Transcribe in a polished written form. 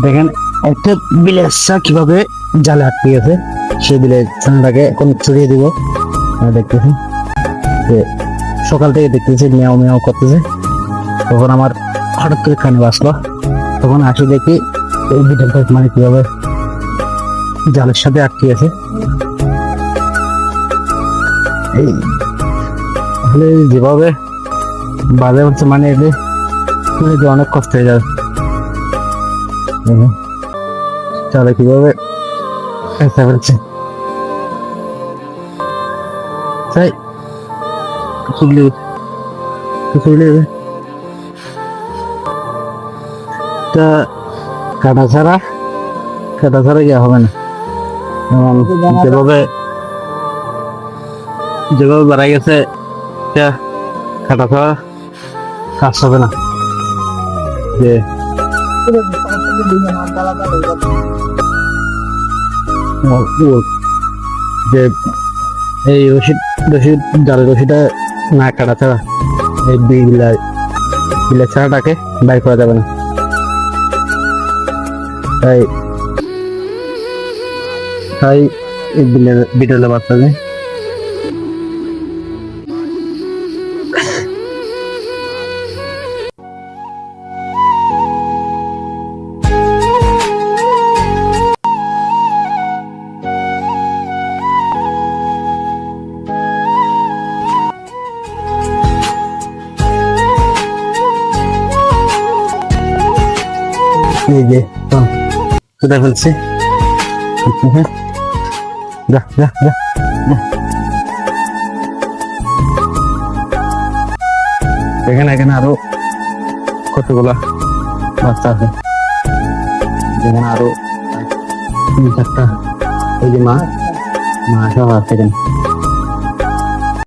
দেখেন একটা বিলের বাচ্চা কিভাবে জালে আটকে গেছে, সেই বিলের ছানাটাকে এখন ছড়িয়ে দিব। দেখতেছি যে সকাল থেকে দেখতেছি মেয়াও মেয়াও করতেছে। তখন আমার হঠাৎ করে কানে বাসলো, তখন আসি দেখি এই বিড়ালটা মানে কিভাবে জালের সাথে আটকে গেছে। এই তাহলে যেভাবে বাজে হচ্ছে মানে এদের অনেক কষ্ট হয়ে যাবে। তাহলে কিভাবে ফেলছে তাই কাটা ছাড়া ইয়ে হবে না। যেভাবে বাড়াই গেছে কাটা ছাড়া কাজ হবে না। যে যে এই জালের রশিটা না কাটা ছাড়া এই বিলের ছাড়াটাকে বাইর করা যাবে না। তাই এই বিড়ালের বাচ্চা নেই। এই যে কোথায় ফেলছি, এখানে আরো কতগুলা বাচ্চা আছে, যেখানে আরো 3-4টা এই যে মা সব আছে এখানে।